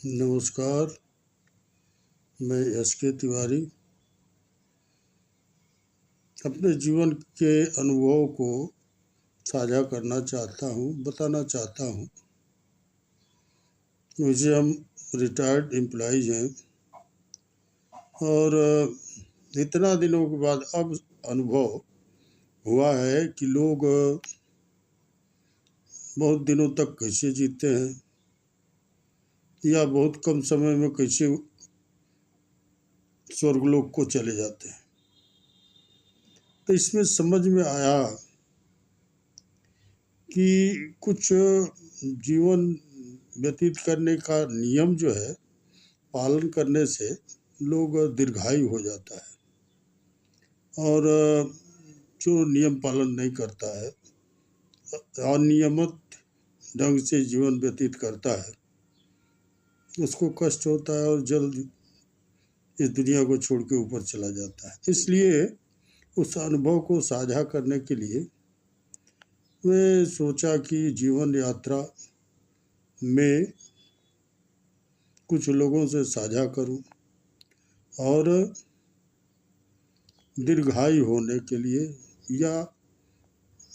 नमस्कार, मैं एस.के. तिवारी अपने जीवन के अनुभव को साझा करना चाहता हूँ, बताना चाहता हूँ। वैसे हम रिटायर्ड एम्प्लॉइज़ हैं और इतना दिनों के बाद अब अनुभव हुआ है कि लोग बहुत दिनों तक कैसे जीते हैं या बहुत कम समय में कैसे स्वर्गलोक को चले जाते हैं। तो इसमें समझ में आया कि कुछ जीवन व्यतीत करने का नियम जो है, पालन करने से लोग दीर्घायु हो जाता है और जो नियम पालन नहीं करता है, अनियमित ढंग से जीवन व्यतीत करता है, उसको कष्ट होता है और जल्द इस दुनिया को छोड़ के ऊपर चला जाता है। इसलिए उस अनुभव को साझा करने के लिए मैं सोचा कि जीवन यात्रा में कुछ लोगों से साझा करूं और दीर्घायु होने के लिए या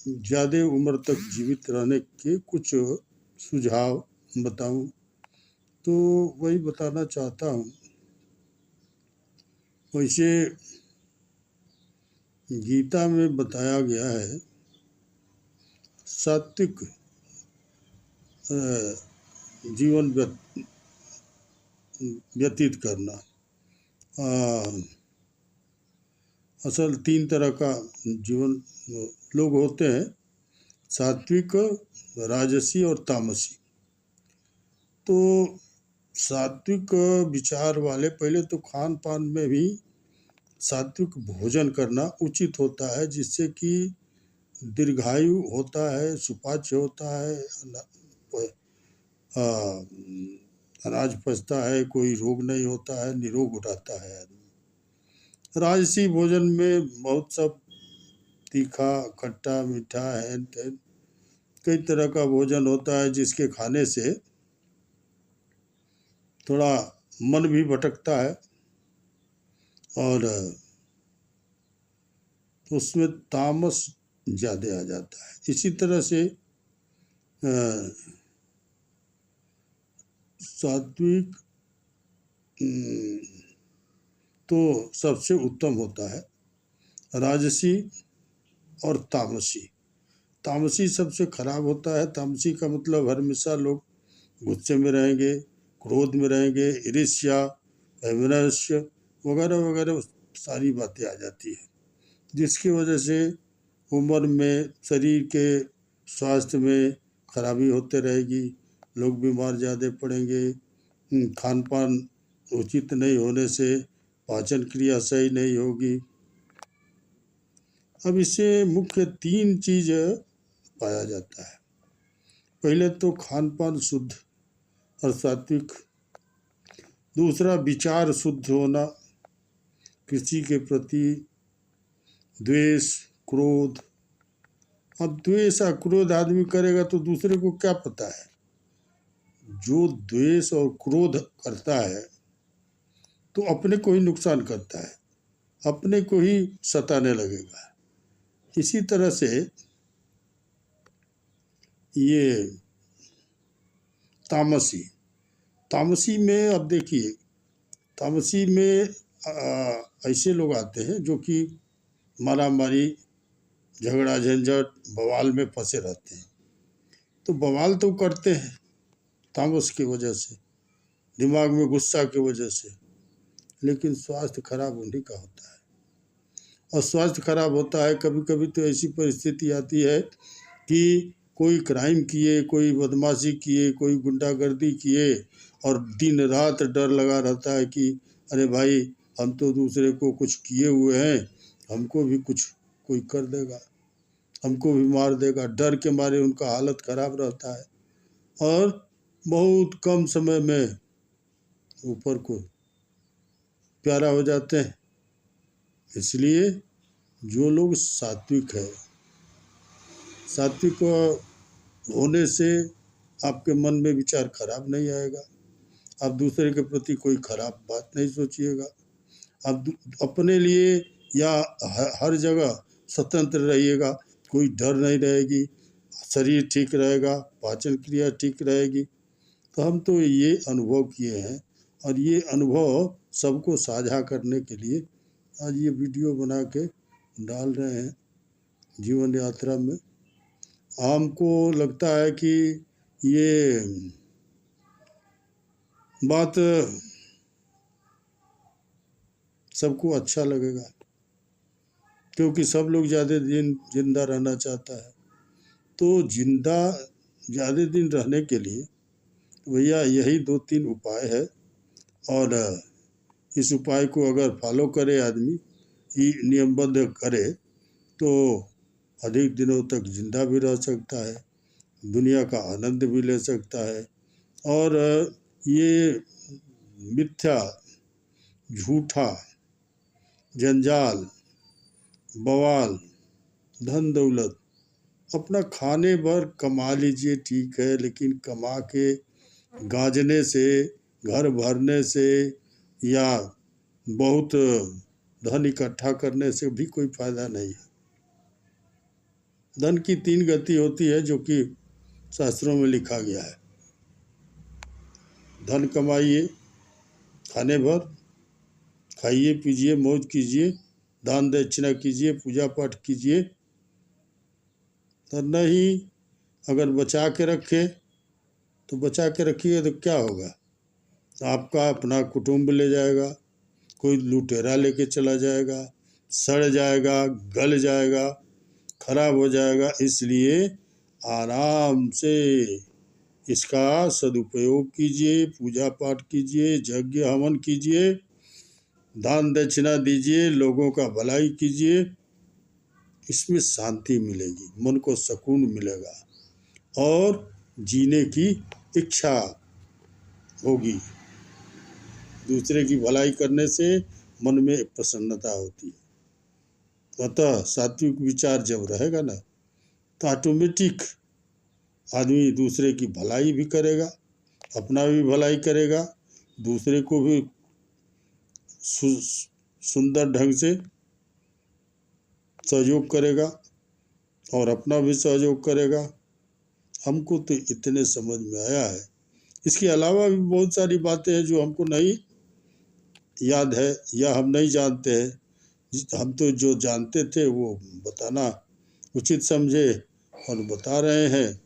ज़्यादा उम्र तक जीवित रहने के कुछ सुझाव बताऊं। तो वही बताना चाहता हूं। वैसे गीता में बताया गया है सात्विक जीवन व्यतीत करना। असल 3 तरह का जीवन लोग होते हैं, सात्विक, राजसी और तामसी। तो सात्विक विचार वाले पहले तो खान पान में भी सात्विक भोजन करना उचित होता है, जिससे कि दीर्घायु होता है, सुपाच्य होता है, अनाज पचता है, कोई रोग नहीं होता है, निरोग रहता है आदमी। राजसी भोजन में बहुत सब तीखा, खट्टा, मीठा, हैन तैन कई तरह का भोजन होता है, जिसके खाने से थोड़ा मन भी भटकता है और उसमें तामस ज़्यादा आ जाता है। इसी तरह से सात्विक तो सबसे उत्तम होता है, राजसी और तामसी। तामसी सबसे खराब होता है। तामसी का मतलब हमेशा लोग गुस्से में रहेंगे, क्रोध में रहेंगे, ईर्ष्या, वैमनस्य वगैरह वगैरह सारी बातें आ जाती है, जिसकी वजह से उम्र में शरीर के स्वास्थ्य में खराबी होते रहेगी, लोग बीमार ज़्यादा पड़ेंगे, खान पान उचित नहीं होने से पाचन क्रिया सही नहीं होगी। अब इससे मुख्य 3 चीज़ पाया जाता है। पहले तो खान पान शुद्ध और सात्विक, दूसरा विचार शुद्ध होना, किसी के प्रति द्वेष, क्रोध। अब द्वेष और क्रोध आदमी करेगा तो दूसरे को क्या पता है। जो द्वेष और क्रोध करता है तो अपने को ही नुकसान करता है, अपने को ही सताने लगेगा। इसी तरह से ये तामसी में, अब देखिए, तामसी में ऐसे लोग आते हैं जो कि मारामारी, झगड़ा झंझट, बवाल में फंसे रहते हैं। तो बवाल तो करते हैं तामस की वजह से, दिमाग में गुस्सा की वजह से, लेकिन स्वास्थ्य खराब उन्हीं का होता है। और स्वास्थ्य खराब होता है, कभी कभी तो ऐसी परिस्थिति आती है कि कोई क्राइम किए, कोई बदमाशी किए, कोई गुंडागर्दी किए और दिन रात डर लगा रहता है कि अरे भाई, हम तो दूसरे को कुछ किए हुए हैं, हमको भी कुछ कोई कर देगा, हमको भी मार देगा। डर के मारे उनका हालत खराब रहता है और बहुत कम समय में ऊपर को प्यारा हो जाते हैं। इसलिए जो लोग सात्विक है, सात्विक होने से आपके मन में विचार खराब नहीं आएगा, आप दूसरे के प्रति कोई खराब बात नहीं सोचिएगा। आप अपने लिए या हर जगह स्वतंत्र रहिएगा, कोई डर नहीं रहेगी, शरीर ठीक रहेगा, पाचन क्रिया ठीक रहेगी। तो हम तो ये अनुभव किए हैं और ये अनुभव सबको साझा करने के लिए आज ये वीडियो बना के डाल रहे हैं जीवन यात्रा में। हमको लगता है कि ये बात सबको अच्छा लगेगा, क्योंकि सब लोग ज़्यादा दिन जिंदा रहना चाहता है। तो जिंदा ज़्यादा दिन रहने के लिए भैया यही 2-3 उपाय है, और इस उपाय को अगर फॉलो करे आदमी, ये नियमबद्ध करे, तो अधिक दिनों तक जिंदा भी रह सकता है, दुनिया का आनंद भी ले सकता है। और ये मिथ्या, झूठा, जंजाल, बवाल, धन दौलत अपना खाने भर कमा लीजिए, ठीक है, लेकिन कमा के गाजने से, घर भरने से या बहुत धन इकट्ठा करने से भी कोई फायदा नहीं है। धन की 3 गति होती है जो कि शास्त्रों में लिखा गया है। धन कमाइए, खाने भर, खाइए पीजिए, मौज कीजिए, दान दक्षिणा कीजिए, पूजा पाठ कीजिए। तो नहीं अगर बचा के रखे तो बचा के रखिए तो क्या होगा, आपका अपना कुटुंब ले जाएगा, कोई लुटेरा लेके चला जाएगा, सड़ जाएगा, गल जाएगा, खराब हो जाएगा। इसलिए आराम से इसका सदुपयोग कीजिए, पूजा पाठ कीजिए, यज्ञ हवन कीजिए, दान दक्षिणा दीजिए, लोगों का भलाई कीजिए। इसमें शांति मिलेगी, मन को सुकून मिलेगा और जीने की इच्छा होगी। दूसरे की भलाई करने से मन में प्रसन्नता होती है। अतः सात्विक विचार जब रहेगा ना, तो ऑटोमेटिक आदमी दूसरे की भलाई भी करेगा, अपना भी भलाई करेगा, दूसरे को भी सुंदर ढंग से सहयोग करेगा और अपना भी सहयोग करेगा। हमको तो इतने समझ में आया है। इसके अलावा भी बहुत सारी बातें हैं जो हमको नहीं याद है या हम नहीं जानते हैं। हम तो जो जानते थे वो बताना उचित समझे और बता रहे हैं।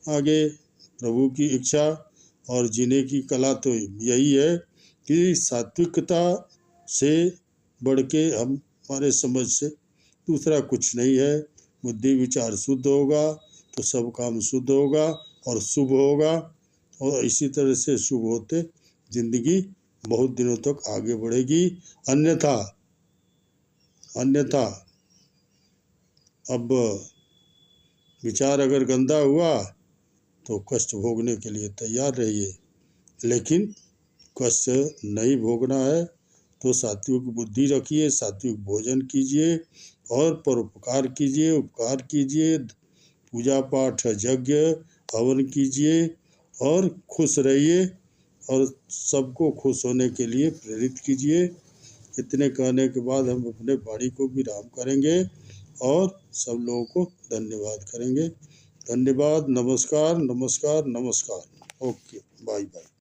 आगे प्रभु की इच्छा और जीने की कला तो यही है कि सात्विकता से बढ़ के हमारे समझ से दूसरा कुछ नहीं है। बुद्धि विचार शुद्ध होगा तो सब काम शुद्ध होगा और शुभ होगा, और इसी तरह से शुभ होते जिंदगी बहुत दिनों तक आगे बढ़ेगी। अन्यथा अब विचार अगर गंदा हुआ तो कष्ट भोगने के लिए तैयार रहिए, लेकिन कष्ट नहीं भोगना है तो सात्विक बुद्धि रखिए, सात्विक भोजन कीजिए और परोपकार कीजिए, उपकार कीजिए, पूजा पाठ यज्ञ हवन कीजिए और खुश रहिए और सबको खुश होने के लिए प्रेरित कीजिए। इतने कहने के बाद हम अपने वाणी को विराम करेंगे और सब लोगों को धन्यवाद करेंगे। धन्यवाद, नमस्कार नमस्कार नमस्कार। Okay, bye bye.